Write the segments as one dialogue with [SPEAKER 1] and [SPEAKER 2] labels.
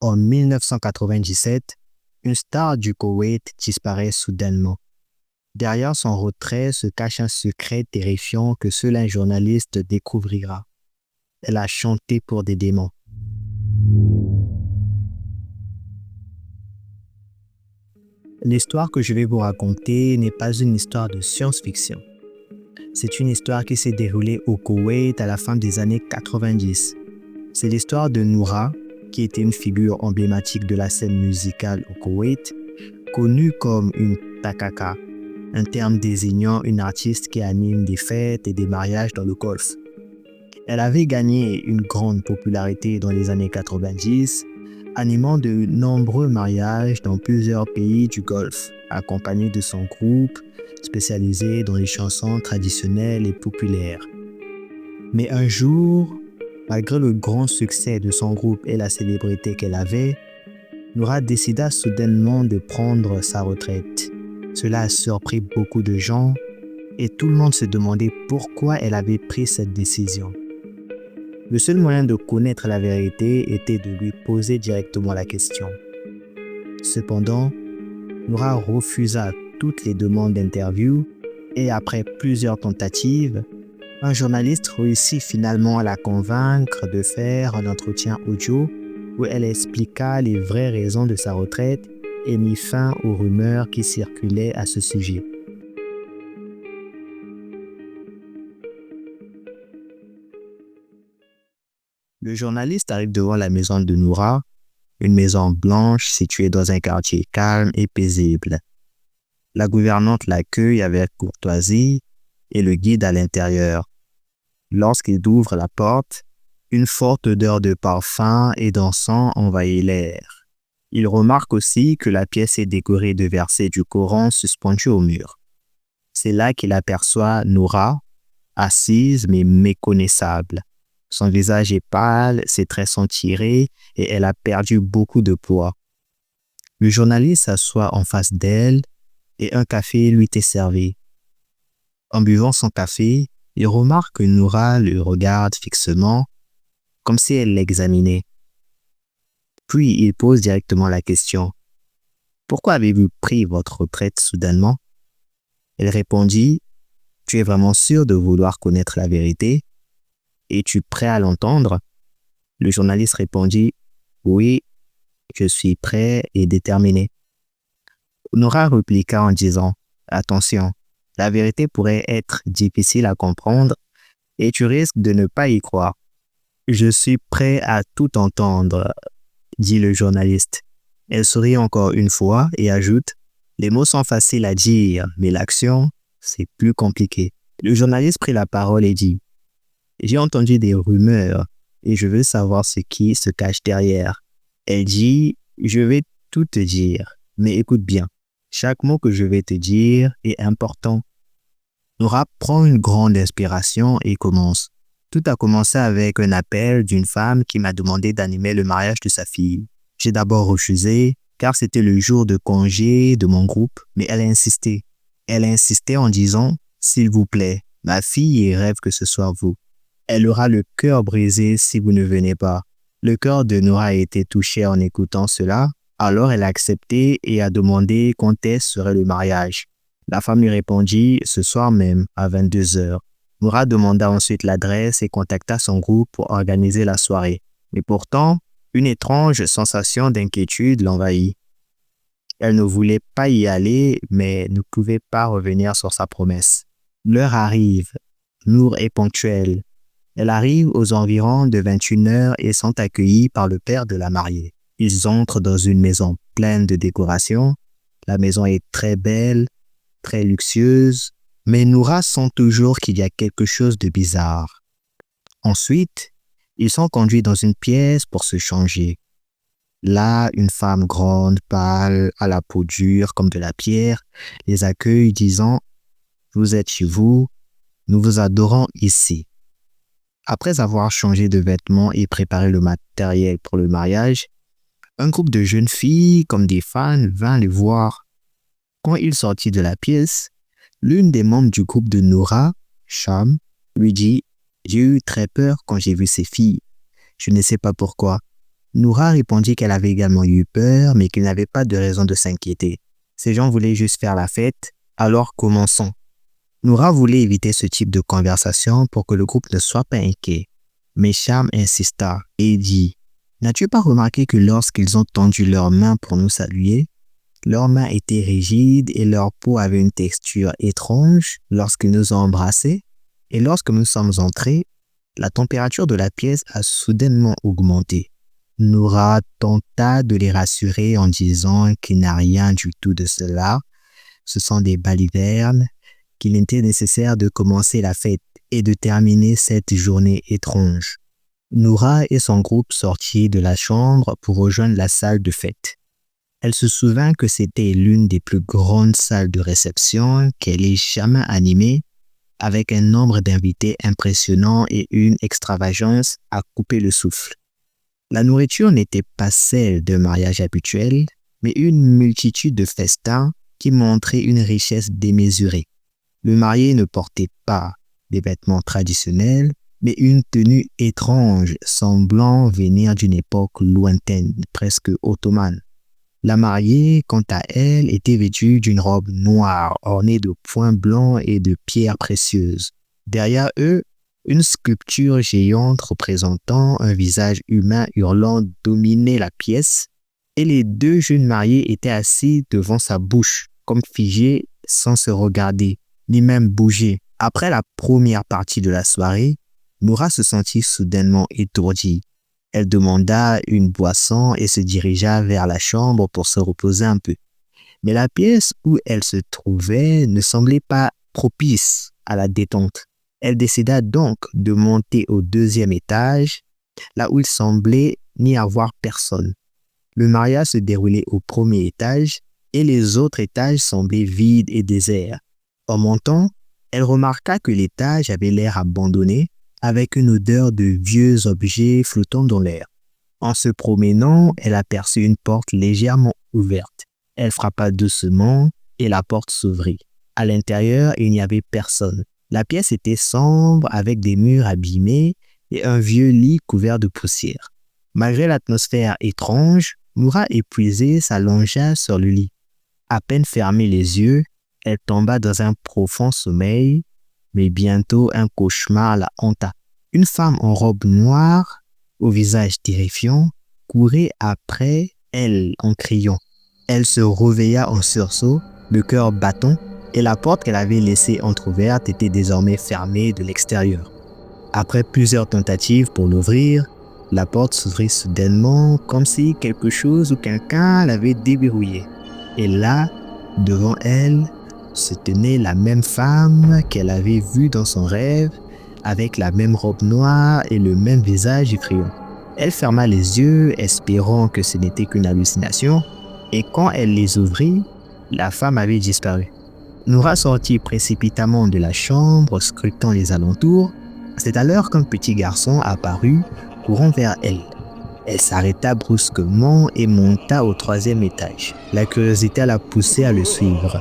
[SPEAKER 1] En 1997, une star du Koweït disparaît soudainement. Derrière son retrait se cache un secret terrifiant que seul un journaliste découvrira. Elle a chanté pour des démons. L'histoire que je vais vous raconter n'est pas une histoire de science-fiction. C'est une histoire qui s'est déroulée au Koweït à la fin des années 90. C'est l'histoire de Noura, qui était une figure emblématique de la scène musicale au Koweït, connue comme une takaka, un terme désignant une artiste qui anime des fêtes et des mariages dans le Golfe. Elle avait gagné une grande popularité dans les années 90, animant de nombreux mariages dans plusieurs pays du Golfe, accompagnée de son groupe spécialisé dans les chansons traditionnelles et populaires. Mais un jour, malgré le grand succès de son groupe et la célébrité qu'elle avait, Noura décida soudainement de prendre sa retraite. Cela a surpris beaucoup de gens et tout le monde se demandait pourquoi elle avait pris cette décision. Le seul moyen de connaître la vérité était de lui poser directement la question. Cependant, Noura refusa toutes les demandes d'interview et après plusieurs tentatives, un journaliste réussit finalement à la convaincre de faire un entretien audio où elle expliqua les vraies raisons de sa retraite et mit fin aux rumeurs qui circulaient à ce sujet. Le journaliste arrive devant la maison de Noura, une maison blanche située dans un quartier calme et paisible. La gouvernante l'accueille avec courtoisie et le guide à l'intérieur. Lorsqu'il ouvre la porte, une forte odeur de parfum et d'encens envahit l'air. Il remarque aussi que la pièce est décorée de versets du Coran suspendus au mur. C'est là qu'il aperçoit Noura, assise mais méconnaissable. Son visage est pâle, ses traits sont tirés et elle a perdu beaucoup de poids. Le journaliste s'assoit en face d'elle et un café lui est servi. En buvant son café, il remarque que Noura le regarde fixement, comme si elle l'examinait. Puis il pose directement la question. « Pourquoi avez-vous pris votre retraite soudainement ?» Elle répondit. « Tu es vraiment sûr de vouloir connaître la vérité? Es-tu prêt à l'entendre ?» Le journaliste répondit. « Oui, je suis prêt et déterminé. » Noura répliqua en disant. « Attention, la vérité pourrait être difficile à comprendre et tu risques de ne pas y croire. »« Je suis prêt à tout entendre, » dit le journaliste. Elle sourit encore une fois et ajoute « Les mots sont faciles à dire, mais l'action, c'est plus compliqué. » Le journaliste prit la parole et dit « J'ai entendu des rumeurs et je veux savoir ce qui se cache derrière. » Elle dit « Je vais tout te dire, mais écoute bien. Chaque mot que je vais te dire est important. » Noura prend une grande inspiration et commence. « Tout a commencé avec un appel d'une femme qui m'a demandé d'animer le mariage de sa fille. J'ai d'abord refusé car c'était le jour de congé de mon groupe, mais elle a insisté. Elle a insisté en disant « S'il vous plaît, ma fille rêve que ce soit vous. Elle aura le cœur brisé si vous ne venez pas. » Le cœur de Noura a été touché en écoutant cela, alors elle a accepté et a demandé quand est-ce serait le mariage. La femme lui répondit ce soir même à 22h. Noura demanda ensuite l'adresse et contacta son groupe pour organiser la soirée. Mais pourtant, une étrange sensation d'inquiétude l'envahit. Elle ne voulait pas y aller, mais ne pouvait pas revenir sur sa promesse. L'heure arrive. Nour est ponctuelle. Elle arrive aux environs de 21h et sont accueillis par le père de la mariée. Ils entrent dans une maison pleine de décorations. La maison est très belle, très luxueuse, mais Noura sent toujours qu'il y a quelque chose de bizarre. Ensuite, ils sont conduits dans une pièce pour se changer. Là, une femme grande, pâle, à la peau dure comme de la pierre, les accueille disant « Vous êtes chez vous, nous vous adorons ici. » Après avoir changé de vêtements et préparé le matériel pour le mariage, un groupe de jeunes filles comme des fans vint les voir. Quand il sortit de la pièce, l'une des membres du groupe de Noura, Cham, lui dit « J'ai eu très peur quand j'ai vu ces filles. Je ne sais pas pourquoi, Noura répondit qu'elle avait également eu peur, mais qu'il n'avait pas de raison de s'inquiéter. Ces gens voulaient juste faire la fête, alors commençons. Noura voulait éviter ce type de conversation pour que le groupe ne soit pas inquiet. Mais Cham insista et dit « N'as-tu pas remarqué que lorsqu'ils ont tendu leurs mains pour nous saluer, leurs mains étaient rigides et leur peau avait une texture étrange lorsqu'ils nous ont embrassés? Et lorsque nous sommes entrés, la température de la pièce a soudainement augmenté. » Noura tenta de les rassurer en disant qu'il n'a rien du tout de cela. Ce sont des balivernes, qu'il était nécessaire de commencer la fête et de terminer cette journée étrange. Noura et son groupe sortirent de la chambre pour rejoindre la salle de fête. Elle se souvint que c'était l'une des plus grandes salles de réception qu'elle ait jamais animée, avec un nombre d'invités impressionnant et une extravagance à couper le souffle. La nourriture n'était pas celle d'un mariage habituel, mais une multitude de festins qui montraient une richesse démesurée. Le marié ne portait pas des vêtements traditionnels, mais une tenue étrange semblant venir d'une époque lointaine, presque ottomane. La mariée, quant à elle, était vêtue d'une robe noire ornée de points blancs et de pierres précieuses. Derrière eux, une sculpture géante représentant un visage humain hurlant dominait la pièce et les deux jeunes mariés étaient assis devant sa bouche, comme figés sans se regarder, ni même bouger. Après la première partie de la soirée, Noura se sentit soudainement étourdie. Elle demanda une boisson et se dirigea vers la chambre pour se reposer un peu. Mais la pièce où elle se trouvait ne semblait pas propice à la détente. Elle décida donc de monter au deuxième étage, là où il semblait n'y avoir personne. Le mariage se déroulait au premier étage et les autres étages semblaient vides et déserts. En montant, elle remarqua que l'étage avait l'air abandonné, avec une odeur de vieux objets flottant dans l'air. En se promenant, elle aperçut une porte légèrement ouverte. Elle frappa doucement et la porte s'ouvrit. À l'intérieur, il n'y avait personne. La pièce était sombre avec des murs abîmés et un vieux lit couvert de poussière. Malgré l'atmosphère étrange, Noura épuisée s'allongea sur le lit. À peine fermée les yeux, elle tomba dans un profond sommeil, mais bientôt un cauchemar la hanta. Une femme en robe noire, au visage terrifiant, courait après elle en criant. Elle se réveilla en sursaut, le cœur battant, et la porte qu'elle avait laissée entrouverte était désormais fermée de l'extérieur. Après plusieurs tentatives pour l'ouvrir, la porte s'ouvrit soudainement comme si quelque chose ou quelqu'un l'avait déverrouillée. Et là, devant elle, se tenait la même femme qu'elle avait vue dans son rêve, avec la même robe noire et le même visage effrayant. Elle ferma les yeux, espérant que ce n'était qu'une hallucination, et quand elle les ouvrit, la femme avait disparu. Noura sortit précipitamment de la chambre, scrutant les alentours. C'est alors qu'un petit garçon apparut, courant vers elle. Elle s'arrêta brusquement et monta au troisième étage. La curiosité la poussait à le suivre.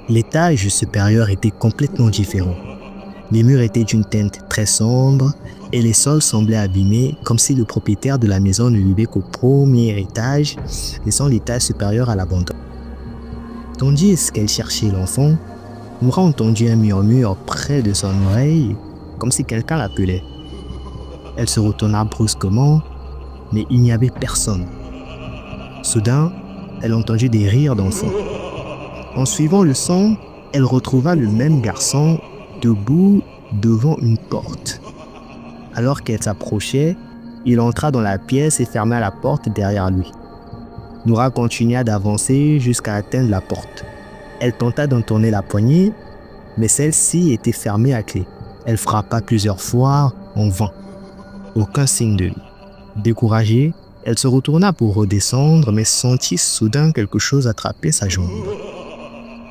[SPEAKER 1] L'étage supérieur était complètement différent. Les murs étaient d'une teinte très sombre et les sols semblaient abîmés, comme si le propriétaire de la maison ne vivait qu'au premier étage, laissant l'étage supérieur à l'abandon. Tandis qu'elle cherchait l'enfant, Noura entendit un murmure près de son oreille, comme si quelqu'un l'appelait. Elle se retourna brusquement, mais il n'y avait personne. Soudain, elle entendit des rires d'enfants. En suivant le son, elle retrouva le même garçon debout devant une porte. Alors qu'elle s'approchait, il entra dans la pièce et ferma la porte derrière lui. Noura continua d'avancer jusqu'à atteindre la porte. Elle tenta d'en tourner la poignée, mais celle-ci était fermée à clé. Elle frappa plusieurs fois en vain. Aucun signe de lui. Découragée, elle se retourna pour redescendre, mais sentit soudain quelque chose attraper sa jambe.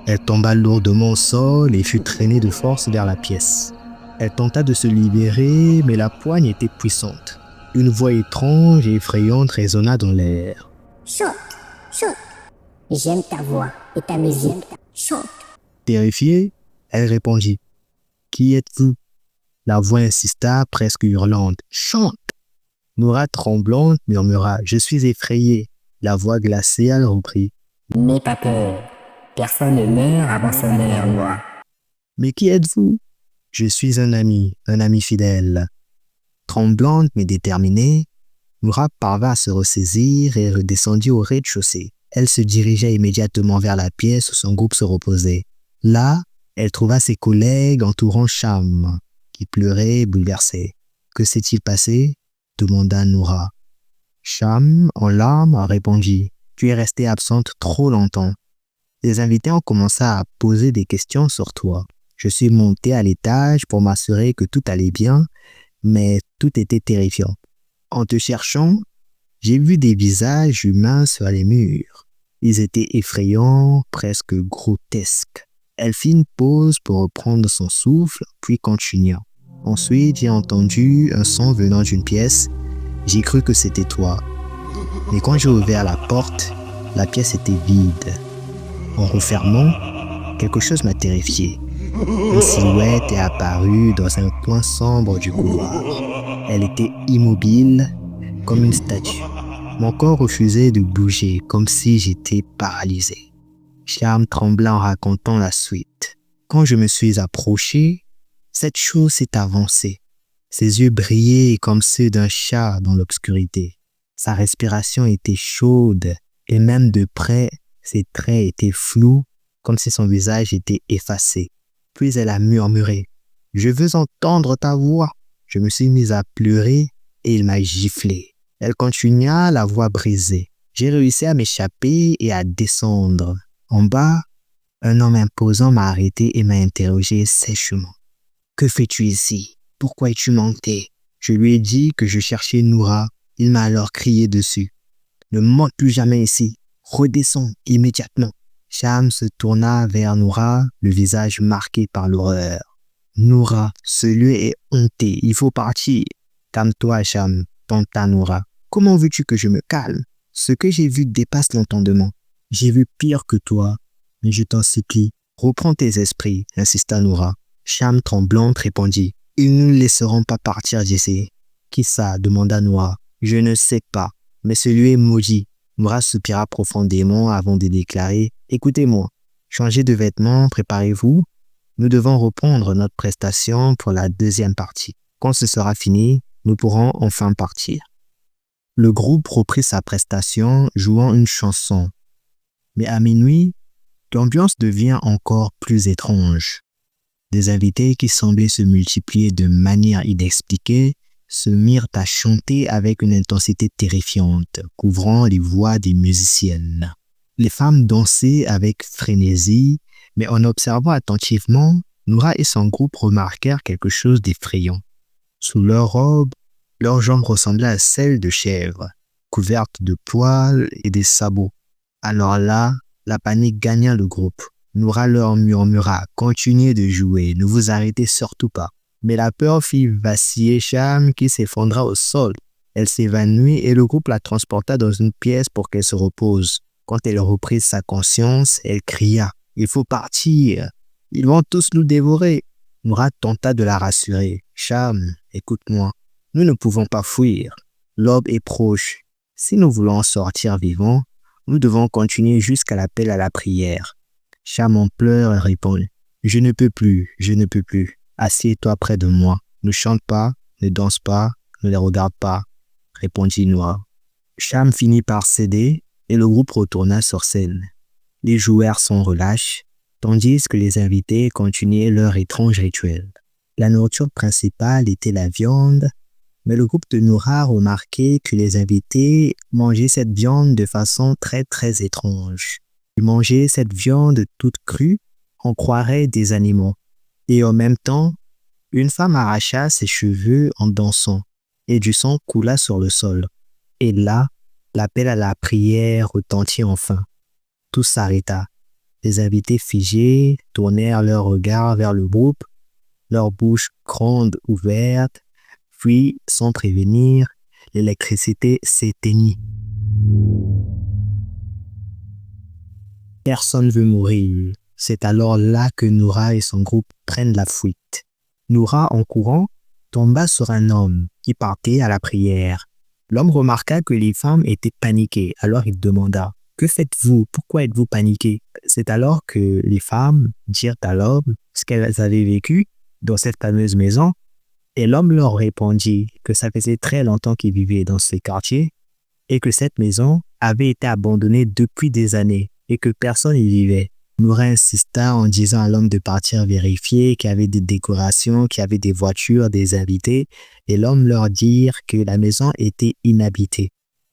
[SPEAKER 1] Elle tomba lourdement au sol et fut traînée de force vers la pièce. Elle tenta de se libérer, mais la poigne était puissante. Une voix étrange et effrayante résonna dans l'air.
[SPEAKER 2] Chante, chante. J'aime ta voix et ta musique. Chante.
[SPEAKER 1] Terrifiée, elle répondit. « Qui êtes-vous » La voix insista, presque hurlante. « Chante » Noura, tremblante, murmura « Je suis effrayée ». La voix glacée, elle reprit
[SPEAKER 2] « N'aie pas peur. Personne ne meurt avant son heure, moi. »
[SPEAKER 1] « Mais qui êtes-vous ?»« Je suis un ami fidèle. » Tremblante mais déterminée, Noura parvint à se ressaisir et redescendit au rez-de-chaussée. Elle se dirigeait immédiatement vers la pièce où son groupe se reposait. Là, elle trouva ses collègues entourant Cham, qui pleurait bouleversé. « Que s'est-il passé ?» demanda Noura. Cham, en larmes, répondit « Tu es restée absente trop longtemps. Les invités ont commencé à poser des questions sur toi. Je suis montée à l'étage pour m'assurer que tout allait bien, mais tout était terrifiant. En te cherchant, j'ai vu des visages humains sur les murs. Ils étaient effrayants, presque grotesques. » Elle fit une pause pour reprendre son souffle, puis continua. « Ensuite, j'ai entendu un son venant d'une pièce. J'ai cru que c'était toi. Mais quand j'ai ouvert la porte, la pièce était vide. En refermant, quelque chose m'a terrifié. Une silhouette est apparue dans un coin sombre du couloir. Elle était immobile, comme une statue. Mon corps refusait de bouger, comme si j'étais paralysé. Cham trembla en racontant la suite. Quand je me suis approché, cette chose s'est avancée. Ses yeux brillaient comme ceux d'un chat dans l'obscurité. Sa respiration était chaude et même de près, ses traits étaient flous, comme si son visage était effacé. Puis elle a murmuré « Je veux entendre ta voix ». Je me suis mise à pleurer et il m'a giflé. Elle continua, la voix brisée. J'ai réussi à m'échapper et à descendre. En bas, un homme imposant m'a arrêté et m'a interrogé sèchement. « Que fais-tu ici? Pourquoi es-tu monté ?» Je lui ai dit que je cherchais Noura. Il m'a alors crié dessus. « Ne monte plus jamais ici. Redescends immédiatement. » Cham se tourna vers Noura, le visage marqué par l'horreur. « Noura, ce lieu est hanté. Il faut partir. »« Calme-toi, Cham, » tenta Noura. « Comment veux-tu que je me calme? Ce que j'ai vu dépasse l'entendement. J'ai vu pire que toi. Mais je t'en supplie, reprends tes esprits, » insista Noura. Cham tremblante répondit. « Ils ne nous laisseront pas partir d'ici. »« Qui ça ?» demanda Noura. « Je ne sais pas, mais ce lieu est maudit. » Noura soupira profondément avant de déclarer « Écoutez-moi, changez de vêtements, préparez-vous. Nous devons reprendre notre prestation pour la deuxième partie. Quand ce sera fini, nous pourrons enfin partir. » Le groupe reprit sa prestation, jouant une chanson. Mais à minuit, l'ambiance devient encore plus étrange. Des invités qui semblaient se multiplier de manière inexpliquée se mirent à chanter avec une intensité terrifiante, couvrant les voix des musiciennes. Les femmes dansaient avec frénésie, mais en observant attentivement, Noura et son groupe remarquèrent quelque chose d'effrayant. Sous leurs robes, leurs jambes ressemblaient à celles de chèvres, couvertes de poils et des sabots. Alors là, la panique gagna le groupe. Noura leur murmura « Continuez de jouer, ne vous arrêtez surtout pas ». Mais la peur fit vaciller Cham qui s'effondra au sol. Elle s'évanouit et le groupe la transporta dans une pièce pour qu'elle se repose. Quand elle reprit sa conscience, elle cria « Il faut partir, ils vont tous nous dévorer ». Noura tenta de la rassurer. « Cham, écoute-moi, nous ne pouvons pas fuir. L'aube est proche. Si nous voulons sortir vivants, nous devons continuer jusqu'à l'appel à la prière. » Cham en pleurs répond « Je ne peux plus, je ne peux plus. Assieds-toi près de moi. Ne chante pas, ne danse pas, ne les regarde pas, » répondit Noura. Cham finit par céder et le groupe retourna sur scène. Les joueurs sont relâches, tandis que les invités continuaient leur étrange rituel. La nourriture principale était la viande, mais le groupe de Noura remarquait que les invités mangeaient cette viande de façon très étrange. Ils mangeaient cette viande toute crue, on croirait des animaux. Et en même temps, une femme arracha ses cheveux en dansant et du sang coula sur le sol. Et là, l'appel à la prière retentit enfin. Tout s'arrêta. Les invités figés tournèrent leurs regards vers le groupe, leurs bouches grandes ouvertes, puis, sans prévenir, l'électricité s'éteignit. Personne ne veut mourir. C'est alors là que Noura et son groupe prennent la fuite. Noura, en courant, tomba sur un homme qui partait à la prière. L'homme remarqua que les femmes étaient paniquées, alors il demanda « Que faites-vous? Pourquoi êtes-vous paniquées ?» C'est alors que les femmes dirent à l'homme ce qu'elles avaient vécu dans cette fameuse maison, et l'homme leur répondit que ça faisait très longtemps qu'il vivait dans ce quartier et que cette maison avait été abandonnée depuis des années et que personne n'y vivait. Noura insista en disant à l'homme de partir vérifier qu'il y avait des décorations, qu'il y avait des voitures, des invités, et l'homme leur dit que la maison était inhabitée.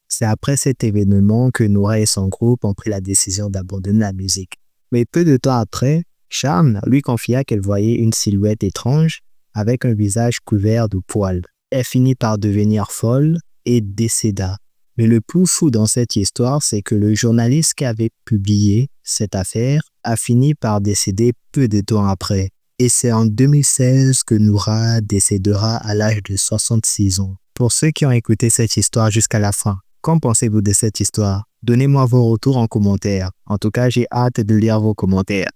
[SPEAKER 1] C'est après cet événement que Noura et son groupe ont pris la décision d'abandonner la musique. Mais peu de temps après, Charles lui confia qu'elle voyait une silhouette étrange avec un visage couvert de poils. Elle finit par devenir folle et décéda. Mais le plus fou dans cette histoire, c'est que le journaliste qui avait publié cette affaire a fini par décéder peu de temps après. Et c'est en 2016 que Noura décédera à l'âge de 66 ans. Pour ceux qui ont écouté cette histoire jusqu'à la fin, qu'en pensez-vous de cette histoire? Donnez-moi vos retours en commentaire. En tout cas, j'ai hâte de lire vos commentaires.